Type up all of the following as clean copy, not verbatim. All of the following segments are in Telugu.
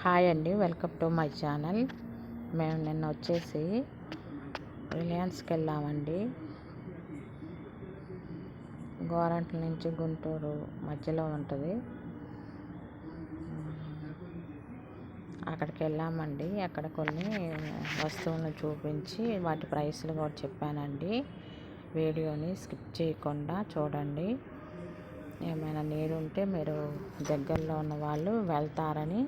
హాయ్ అండి, వెల్కమ్ టు మై ఛానల్. మేము నిన్న వచ్చేసి రిలయన్స్కి వెళ్ళామండి. గోరంట్ల నుంచి గుంటూరు మధ్యలో ఉంటుంది. అక్కడికి వెళ్ళామండి. అక్కడ కొన్ని వస్తువులను చూపించి వాటి ప్రైస్లు కూడా చెప్పానండి. వీడియోని స్కిప్ చేయకుండా చూడండి. ఏమైనా నీడ్ ఉంటే మీరు దగ్గరలో ఉన్న వాళ్ళు వెళ్తారని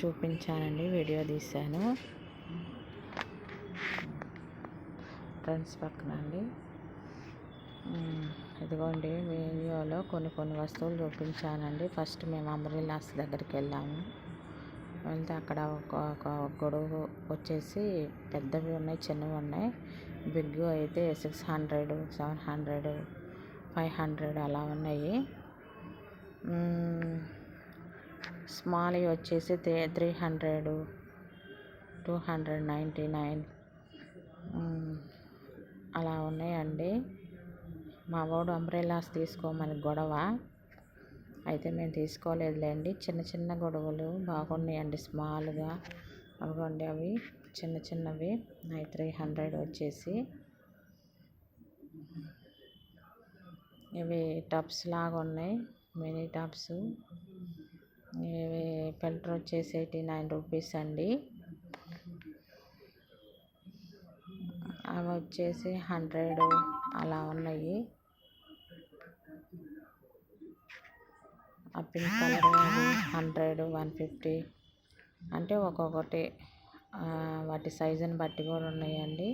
చూపించానండి, వీడియో తీశాను. ఫ్రెండ్స్ పక్కన అండి, ఇదిగోండి వీడియోలో కొన్ని వస్తువులు చూపించానండి. ఫస్ట్ మేము అంబ్రెల్లాస్ దగ్గరికి వెళ్తే అక్కడ ఒక గొడుగు వచ్చేసి పెద్దవి ఉన్నాయి, చిన్నవి ఉన్నాయి. బిగ్ అయితే 600, 700, 500 అలా ఉన్నాయి. స్మాల్ వచ్చేసి 300, 299 అలా ఉన్నాయండి. మా వాడు అంబ్రెల్లాస్ తీసుకోమని గొడవ అయితే మేము తీసుకోలేదులేండి. చిన్న గొడవలు బాగున్నాయండి, స్మాల్గా. అవ్వండి, అవి చిన్నవి 300 వచ్చేసి. ఇవి టబ్స్ లాగా ఉన్నాయి, మినీ టబ్స్. ఇవి ఫిల్టర్ వచ్చేసి 89 రూపీస్ అండి. అవి వచ్చేసి 100 అలా ఉన్నాయి. ఆ పింక్ కలర్ 100, 150 అంటే ఒక్కొక్కటి వాటి సైజుని బట్టి కూడా ఉన్నాయండి.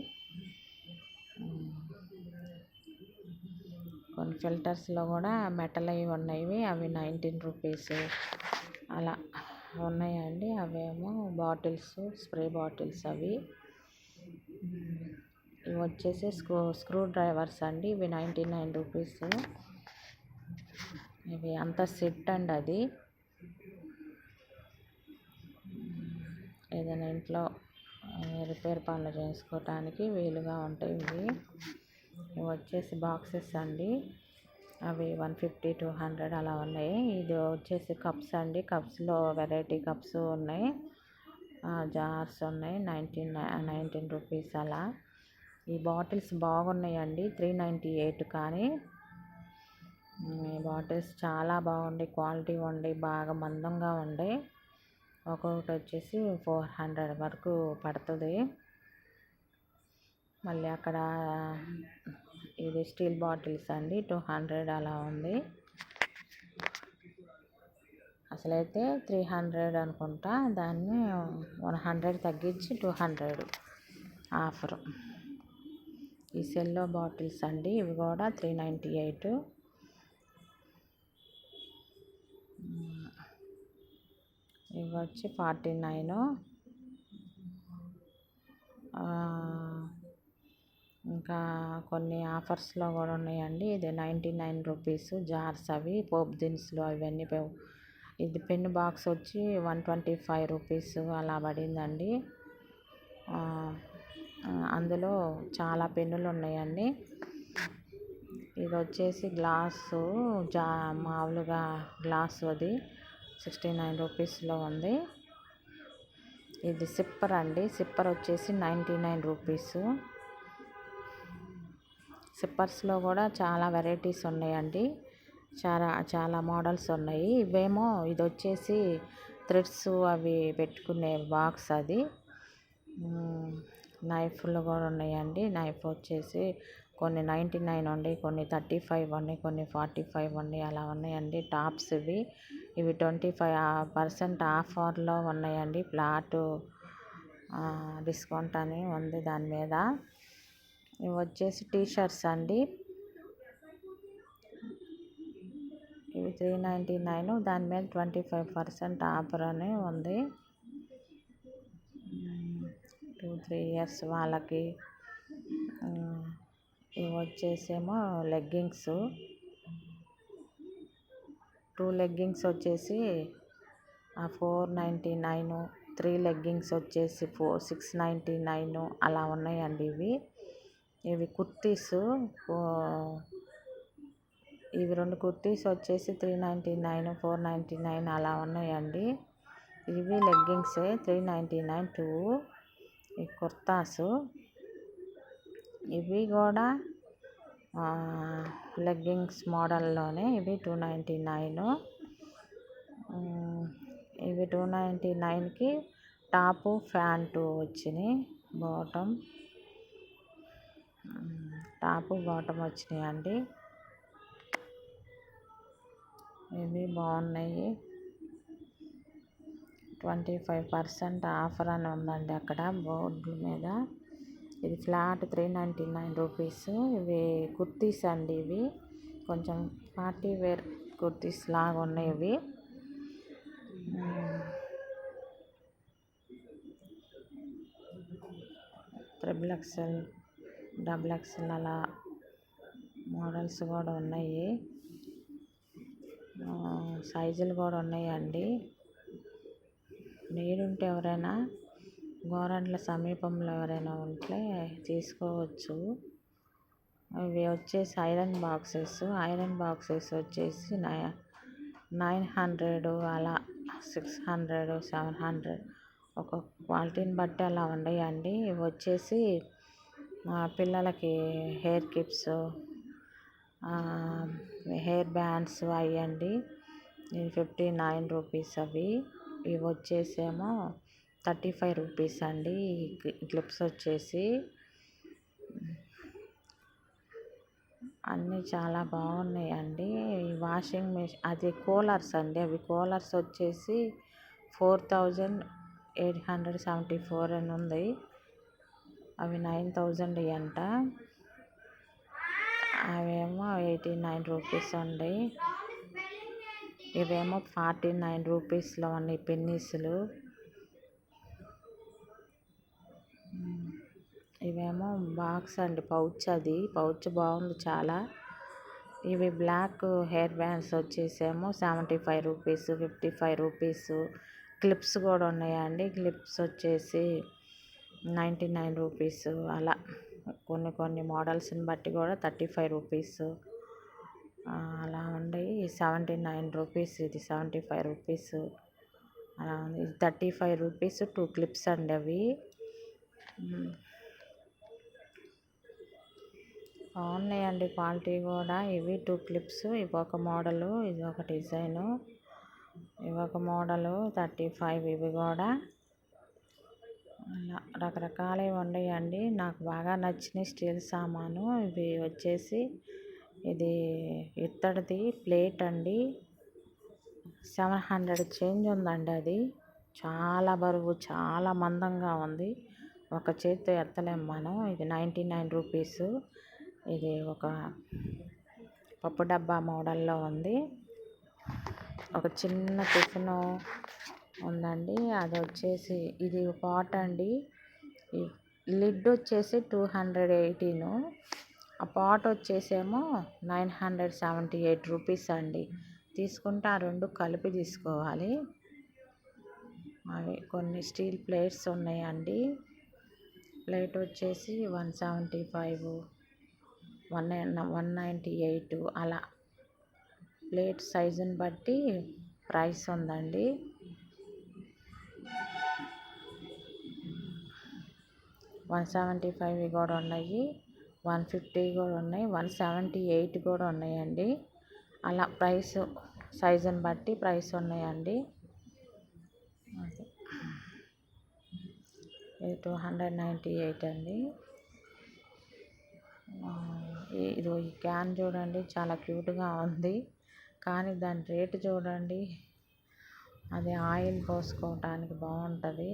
కొన్ని ఫిల్టర్స్లో కూడా మెటల్ అవి ఉన్నాయి, అవి 19 రూపీస్ అలా ఉన్నాయండి. అవేమో బాటిల్స్, స్ప్రే బాటిల్స్. ఇవి వచ్చేసి స్క్రూ డ్రైవర్స్ అండి. ఇవి 99 రూపీస్. ఇవి అంత సెట్ అండి. అది ఏదైనా ఇంట్లో రిపేర్ పనులు చేసుకోవటానికి వీలుగా ఉంటాయి. ఇవి వచ్చేసి బాక్సెస్ అండి. అవి 150, 200 అలా ఉన్నాయి. ఇది వచ్చేసి కప్స్ అండి. కప్స్లో వెరైటీ కప్స్ ఉన్నాయి, జార్స్ ఉన్నాయి. 19 రూపీస్ అలా. ఈ బాటిల్స్ బాగున్నాయండి, 398. కానీ ఈ బాటిల్స్ చాలా బాగుండే, క్వాలిటీ ఉండి, బాగా మందంగా ఉండే. ఒక్కొక్కటి వచ్చేసి 400 వరకు పడుతుంది. మళ్ళీ అక్కడ ఇది స్టీల్ బాటిల్స్ అండి, 200 అలా ఉంది. అసలైతే 300 అనుకుంటా, దాన్ని 100 తగ్గించి 200 ఆఫర్. ఈ సెల్లో బాటిల్స్ అండి, ఇవి కూడా 398. ఇవి వచ్చి 49. ఇంకా కొన్ని ఆఫర్స్లో కూడా ఉన్నాయండి. ఇది 99 రూపీస్ జార్స్. అవి పోపు దినుసులు అవన్నీ. ఇది పెన్ బాక్స్ వచ్చి 125 రూపీస్ అలా పడిందండి. అందులో చాలా పెన్నులు ఉన్నాయండి. ఇది వచ్చేసి గ్లాసు, మామూలుగా గ్లాసు, అది 69 రూపీస్లో ఉంది. ఇది సిప్పర్ అండి. సిప్పర్ వచ్చేసి 99 రూపీస్. సిప్పర్స్లో కూడా చాలా వెరైటీస్ ఉన్నాయండి, చాలా మోడల్స్ ఉన్నాయి. ఇవేమో ఇది వచ్చేసి థ్రెడ్స్ అవి పెట్టుకునే బాక్స్. అది నైఫ్లు కూడా ఉన్నాయండి. నైఫ్ వచ్చేసి కొన్ని 99 ఉన్నాయి, కొన్ని 35 ఉన్నాయి, కొన్ని 45 ఉన్నాయి, అలా ఉన్నాయండి. టాప్స్ ఇవి 25% ఆఫర్లో ఉన్నాయండి. ఫ్లాట్ డిస్కౌంట్ అని ఉంది దాని మీద. ఇవి వచ్చేసి టీషర్ట్స్ అండి. ఇవి 399, దాని మీద 25% ఆఫర్ అని ఉంది. 2-3 ఇయర్స్ వాళ్ళకి. ఇవి వచ్చేసేమో లెగ్గింగ్స్. 2 లెగ్గింగ్స్ వచ్చేసి 499, 3 లెగ్గింగ్స్ వచ్చేసి 699 అలా ఉన్నాయండి. ఇవి కుర్తీస్. ఇవి 2 కుర్తీస్ వచ్చేసి 399, 499 అలా ఉన్నాయండి. ఇవి లెగ్గింగ్స్ 399 టూ. ఈ కుర్తాసు ఇవి కూడా లెగ్గింగ్స్ మోడల్లోనే ఇవి 299. ఇవి 299కి టాపు ప్యాంటు వచ్చినాయి. టాపు బాటమ్ వచ్చినాయి అండి. ఇవి బాగున్నాయి. 25% ఆఫర్ అని ఉందండి అక్కడ బోర్డు మీద. ఇది ఫ్లాట్ 399 రూపీస్. ఇవి కుర్తీస్ అండి. ఇవి కొంచెం పార్టీ వేర్ కుర్తీస్ లాగా ఉన్నాయి. ఇవి XXL, XXL అలా మోడల్స్ కూడా ఉన్నాయి. సైజులు కూడా ఉన్నాయండి. నీడుంటే ఎవరైనా గోరంట్ల సమీపంలో ఎవరైనా ఉంటే తీసుకోవచ్చు. ఇవి వచ్చేసి ఐరన్ బాక్సెస్ వచ్చేసి 900 అలా 600 700 ఒక క్వాలిటీని బట్టి అలా ఉన్నాయండి. ఇవి వచ్చేసి పిల్లలకి హెయిర్ క్లిప్స్, హెయిర్ బ్యాండ్స్ అయ్యండి. ఇది 59 రూపీస్ అవి. ఇవి వచ్చేసేమో 35 రూపీస్ అండి. ఈ క్లిప్స్ వచ్చేసి అన్నీ చాలా బాగున్నాయండి. వాషింగ్ మెషిన్ అది కూలర్స్ అండి. అవి కూలర్స్ వచ్చేసి 4874 అని ఉంది. అవి 9000 అంట. అవేమో 89 రూపీస్ అండి. ఇవేమో 49 రూపీస్లో ఉన్నాయి పెన్నీసులు. ఇవేమో బాక్స్ అండి, పౌచ్ బాగుంది చాలా. ఇవి బ్లాక్ హెయిర్ బ్యాండ్స్ వచ్చేసేమో 75 రూపీస్ 55 రూపీస్. క్లిప్స్ కూడా ఉన్నాయండి. క్లిప్స్ వచ్చేసి 99 రూపీస్ అలా. కొన్ని మోడల్స్ని బట్టి కూడా 35 రూపీస్ అలా ఉండి. 79 రూపీస్, ఇది 75 రూపీస్ అలా ఉంది. ఇది 35 రూపీస్ 2 క్లిప్స్ అండి. అవి బాగున్నాయండి క్వాలిటీ కూడా. ఇవి 2 క్లిప్స్. ఇవి ఒక మోడలు, ఇది ఒక డిజైను. ఇవి ఒక మోడలు 35. ఇవి కూడా అలా రకరకాలవి ఉన్నాయండి. నాకు బాగా నచ్చినాయి స్టీల్ సామాను. ఇవి వచ్చేసి ఇది ఇత్తడిది ప్లేట్ అండి. 700 చేంజ్ ఉందండి. అది చాలా బరువు, చాలా మందంగా ఉంది. ఒక చేతితో ఎత్తలేం మనం. ఇది 99 రూపీస్. ఇది ఒక పప్పు డబ్బా మోడల్లో ఉంది. ఒక చిన్న టిఫిన్ ఉందండి. అది వచ్చేసి ఇది పాట్ అండి. ఈ లిడ్ వచ్చేసి 218. ఆ పాట్ వచ్చేసేమో 978 రూపీస్ అండి. తీసుకుంటే ఆ రెండు కలిపి తీసుకోవాలి. అవి కొన్ని స్టీల్ ప్లేట్స్ ఉన్నాయండి. ప్లేట్ వచ్చేసి 175 198 అలా. ప్లేట్ సైజుని బట్టి ప్రైస్ ఉందండి. $175 కూడా ఉన్నాయి, $150 కూడా ఉన్నాయి, $178 కూడా ఉన్నాయండి. అలా ప్రైస్ సైజుని బట్టి ప్రైస్ ఉన్నాయండి. ఇది 298 అండి. ఇది ఈ క్యాన్ చూడండి, చాలా క్యూట్గా ఉంది. కానీ దాని రేటు చూడండి. అది ఆయిల్ పోసుకోవటానికి బాగుంటుంది.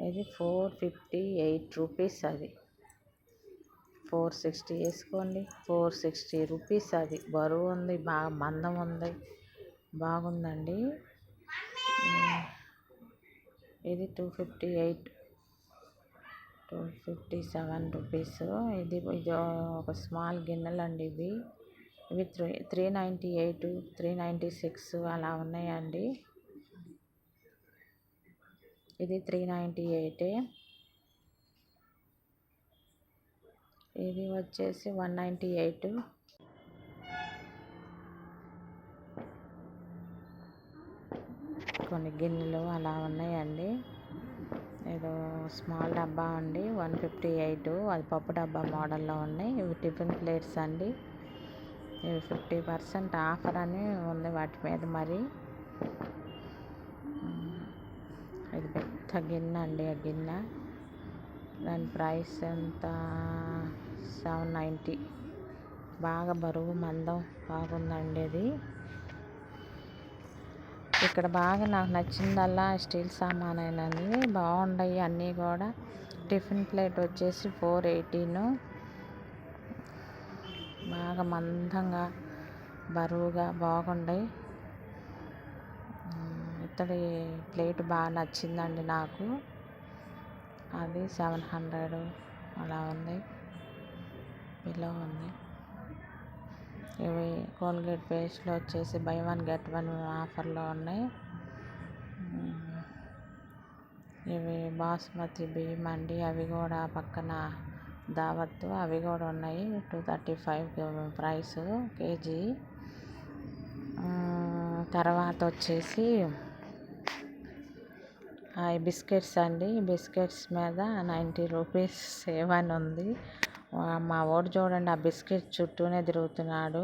ఇది 458 రూపీస్. అది 460 వేసుకోండి. 460 రూపీస్. అది బరువు ఉంది, బాగా మందం ఉంది, బాగుందండి. ఇది 257 రూపీస్. ఇది ఒక స్మాల్ గిన్నెలు అండి. ఇవి 398 396 అలా ఉన్నాయండి. ఇది 398. ఇది వచ్చేసి 198. కొన్ని గిన్నెలు అలా ఉన్నాయండి. ఏదో స్మాల్ డబ్బా అండి 158, అది పప్పు డబ్బా మోడల్లో ఉన్నాయి. ఇవి టిఫిన్ ప్లేట్స్ అండి. ఇవి 50% ఆఫర్ అని ఉంది వాటి మీద. మరి ఇది పెద్ద గిన్నె అండి. ఆ గిన్నె దాని ప్రైస్ ఎంత, 790. బాగా బరువు మందం బాగుందండి ఇది. ఇక్కడ బాగా నాకు నచ్చిందల్లా స్టీల్ సామానేనండి. బాగున్నాయి అన్నీ కూడా. టిఫిన్ ప్లేట్ వచ్చేసి 418. బాగా మందంగా బరువుగా బాగున్నాయి. ఇత్తడి ప్లేట్ బాగా నచ్చిందండి నాకు. అది 700 అలా ఉంది, బిలో ఉంది. ఇవి కోల్గేట్ పేస్ట్లు వచ్చేసి బై 1 గెట్ 1 ఆఫర్లో ఉన్నాయి. ఇవి బాస్మతి బియ్యం అండి. అవి కూడా పక్కన దావత్తు అవి కూడా ఉన్నాయి. 235 ప్రైస్ కేజీ. తర్వాత వచ్చేసి ఈ బిస్కెట్స్ అండి. బిస్కెట్స్ మీద 90 రూపీస్ సేవ్ అని ఉంది. మా వాడు చూడండి ఆ బిస్కెట్ చుట్టూనే తిరుగుతున్నాడు.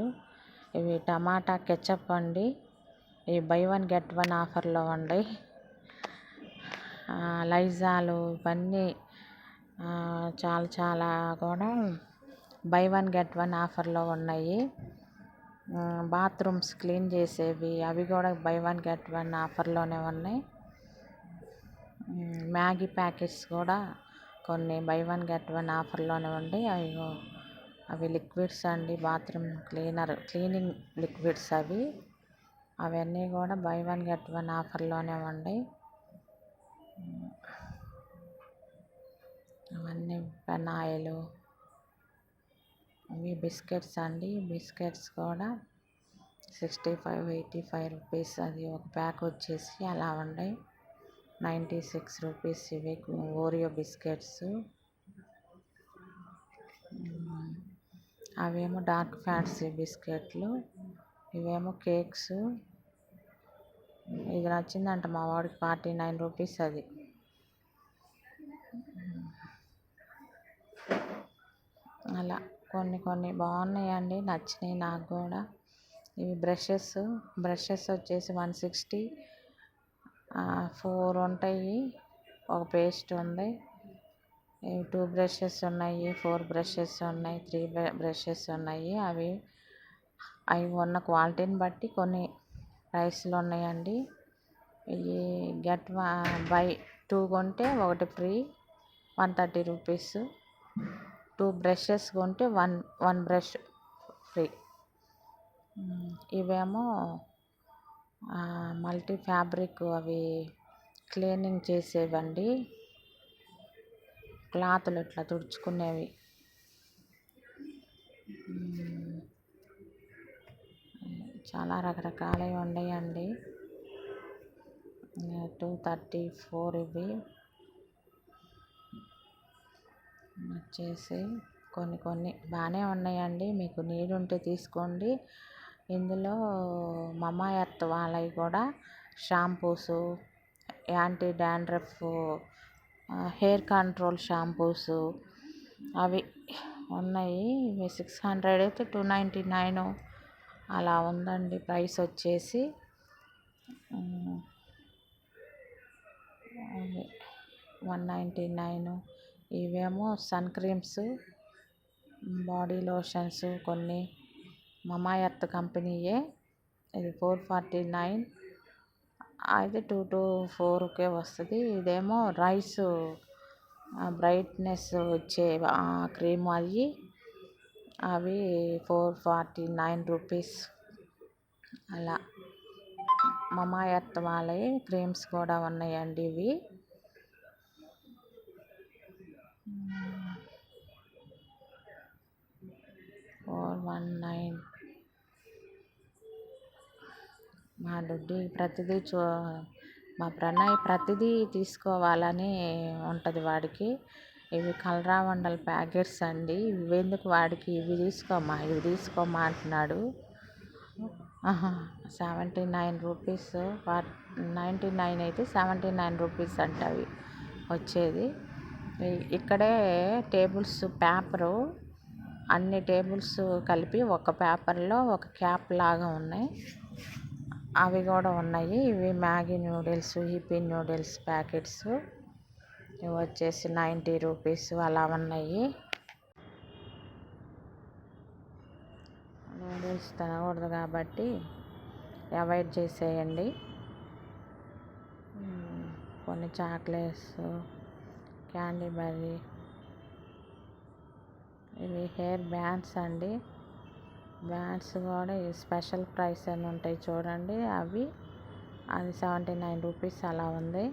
ఇవి టమాటా కెచప్ అండి. ఇవి బై 1 గెట్ 1 ఆఫర్లో ఉన్నాయి. లైజాలు ఇవన్నీ చాలా కూడా బై 1 గెట్ 1 ఆఫర్లో ఉన్నాయి. బాత్రూమ్స్ క్లీన్ చేసేవి అవి కూడా బై 1 గెట్ 1 ఆఫర్లోనే ఉన్నాయి. మ్యాగీ ప్యాకెట్స్ కూడా కొన్ని బై 1 గెట్ 1 ఆఫర్లోనే ఉండి. అవి లిక్విడ్స్ అండి. బాత్రూమ్ క్లీనింగ్ లిక్విడ్స్ అవన్నీ కూడా బై 1 గెట్ 1 ఆఫర్లోనే ఉన్నాయి. అవన్నీ పెనాయిలు. ఇవి బిస్కెట్స్ అండి. బిస్కెట్స్ కూడా 65, 85 రూపీస్. అది ఒక ప్యాక్ వచ్చేసి అలా ఉన్నాయి. 96 రూపీస్ ఇవి ఓరియో బిస్కెట్స్. అవేమో డార్క్ ఫ్యాన్సీ బిస్కెట్లు, ఇవేమో కేక్స్. ఇది నచ్చిందంట మా వాడికి, 49 రూపీస్ అది. అలా కొన్ని బాగున్నాయండి, నచ్చినాయి నాకు కూడా. ఇవి బ్రషెస్ వచ్చేసి 160, 4 ఉంటాయి. ఒక పేస్ట్ ఉంది. 2 బ్రషెస్ ఉన్నాయి, 4 బ్రషెస్ ఉన్నాయి, 3 బ్రషెస్ ఉన్నాయి. అవి ఉన్న క్వాలిటీని బట్టి కొన్ని ప్రైస్లు ఉన్నాయండి. ఇవి బై 2 కొంటే ఒకటి ఫ్రీ, 130 రూపీస్. 2 బ్రషెస్ కొంటే 1 బ్రష్ ఫ్రీ. ఇవేమో మల్టీ ఫ్యాబ్రిక్, అవి క్లీనింగ్ చేసేవండి. క్లాతులు ఇట్లా తుడుచుకునేవి. చాలా రకరకాలవి ఉన్నాయండి. 234 ఇవి వచ్చేసి కొన్ని బాగానే ఉన్నాయండి. మీకు నీడ్ ఉంటే తీసుకోండి. ఇందులో మమా ఎర్త్ వాళ్ళవి కూడా shampoos, anti dandruff, hair control shampoos అవి ఉన్నాయి. ఇవి 600 అయితే 299 అలా ఉందండి ప్రైస్ వచ్చేసి. 199. ఇవేమో సన్ క్రీమ్స్, బాడీ లోషన్స్ కొన్ని మమా ఎర్త్ కంపెనీయే. ఇది 449, అయితే 2 to 4కే వస్తుంది. ఇదేమో రైస్ బ్రైట్నెస్ వచ్చే క్రీమ్ అవి 449 రూపీస్ అలా. మమా ఎర్త్ వాళ్ళవి క్రీమ్స్ కూడా ఉన్నాయండి. ఇవి 419. మా దుడ్డి ప్రతిదీ మా ప్రణయ్ ప్రతిదీ తీసుకోవాలని ఉంటుంది వాడికి. ఇవి కలరా వండల ప్యాకెట్స్ అండి. ఇవి ఎందుకు వాడికి, ఇవి తీసుకోమ్మా అంటున్నాడు. ₹79 99 అయితే ₹79 అంట అవి వచ్చేది. ఇక్కడే టేబుల్స్ పేపరు అన్ని టేబుల్స్ కలిపి ఒక పేపర్లో ఒక క్యాప్ లాగా ఉన్నాయి, అవి కూడా ఉన్నాయి. ఇవి Maggi noodles, hippie noodles packets, ఇవి వచ్చేసి ₹90 అలా ఉన్నాయి. నూడిల్స్ తినకూడదు కాబట్టి అవాయిడ్ చేసేయండి. కొన్ని చాక్లెట్స్, క్యాండీ బర్రీ, ఇవి హెయిర్ బ్యాండ్స్ అండి. బ్యాండ్స్ కూడా స్పెషల్ ప్రైస్ అని ఉంటాయి చూడండి, అది ₹79 అలా ఉంది.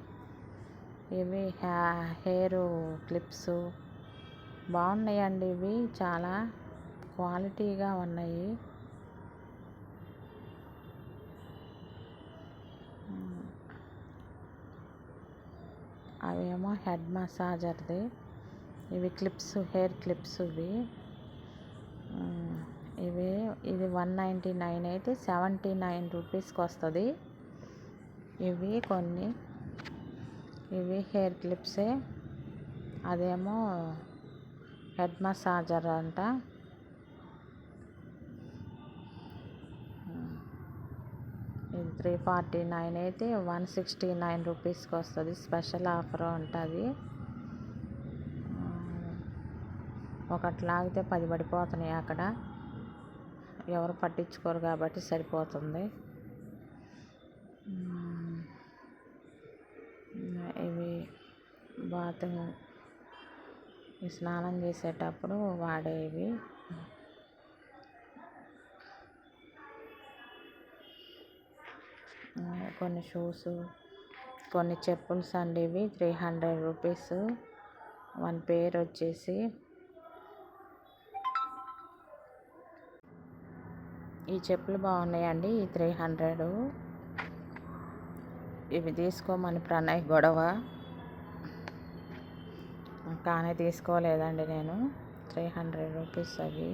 ఇవి హెయిర్ క్లిప్స్ బాగున్నాయండి, ఇవి చాలా క్వాలిటీగా ఉన్నాయి. అవేమో హెడ్ మసాజర్ది, ఇవి క్లిప్స్, హెయిర్ క్లిప్స్ ఇది $199 అయితే ₹79 వస్తుంది. ఇవి హెయిర్ క్లిప్సే, అదేమో హెడ్ మసాజర్ అంట. ఇది $349 అయితే ₹169 వస్తుంది. స్పెషల్ ఆఫర్ ఉంటుంది. ఒకటి లాగితే 10 పడిపోతున్నాయి అక్కడ, ఎవరు పట్టించుకోరు కాబట్టి సరిపోతుంది. ఇవి స్నానం చేసేటప్పుడు వాడేవి. కొన్ని షూస్, కొన్ని చెప్పుల్స్ అండి, ఇవి ₹300 వన్ పేర్ వచ్చేసి. ఈ చెప్పులు బాగున్నాయండి, ఈ 300. ఇవి తీసుకోమని ప్రణయ్ గొడవ, కానీ తీసుకోలేదండి నేను. ₹300 అవి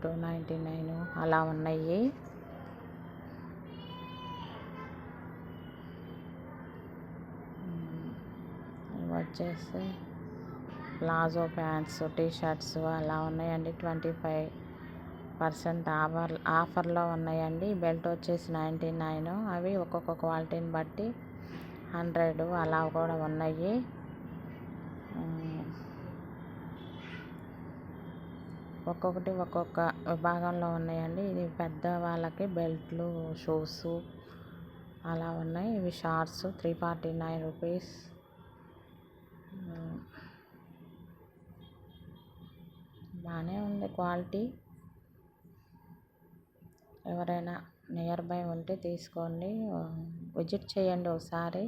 $299 అలా ఉన్నాయి. వచ్చేసి ప్లాజో ప్యాంట్స్, టీషర్ట్స్ అలా ఉన్నాయండి. 25% ఆఫర్లో ఉన్నాయండి. బెల్ట్ వచ్చేసి $99. అవి ఒక్కొక్క క్వాలిటీని బట్టి 100 అలా కూడా ఉన్నాయి. ఒక్కొక్కటి ఒక్కొక్క విభాగంలో ఉన్నాయండి. ఇది పెద్ద వాళ్ళకి బెల్ట్లు, షూస్ అలా ఉన్నాయి. ఇవి షార్ట్స్ $349. బాగానే ఉంది క్వాలిటీ. ఎవరైనా నియర్ బై ఉంటే తీసుకోండి, విజిట్ చేయండి ఒకసారి.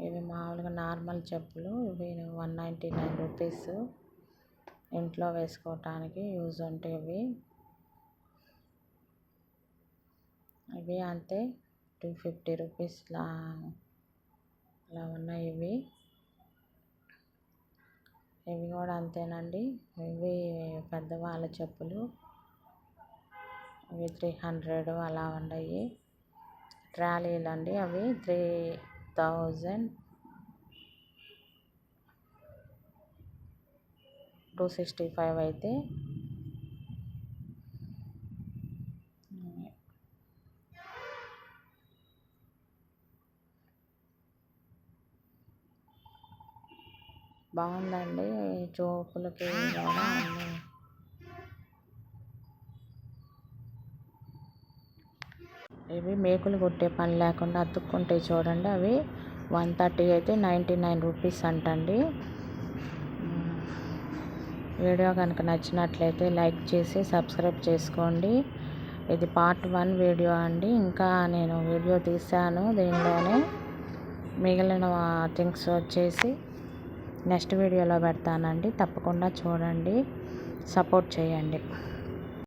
ఇవి మామూలుగా నార్మల్ చెప్పులు, ఇవి $199. ఇంట్లో వేసుకోవటానికి యూజ్ ఉంటాయి. ఇవి అంతే $250 అలా ఉన్నాయి. ఇవి కూడా అంతేనండి. ఇవి పెద్దవాళ్ళ చెప్పులు, ఇవి 300 అలా ఉన్నాయి. ట్రాలీలు అండి, అవి 3265 అయితే. బాగుందండి, చూపులకి కూడా అన్నీ. ఇవి మేకులు కొట్టే పని లేకుండా అతుక్కుంటాయి చూడండి, అవి 130 అయితే $99 అంటండి. వీడియో కనుక నచ్చినట్లయితే లైక్ చేసి సబ్స్క్రైబ్ చేసుకోండి. ఇది పార్ట్ 1 వీడియో అండి. ఇంకా నేను వీడియో తీశాను దీనిలోనే, మిగిలిన థింగ్స్ వచ్చేసి నెక్స్ట్ వీడియోలో పెడతానండి. తప్పకుండా చూడండి, సపోర్ట్ చేయండి.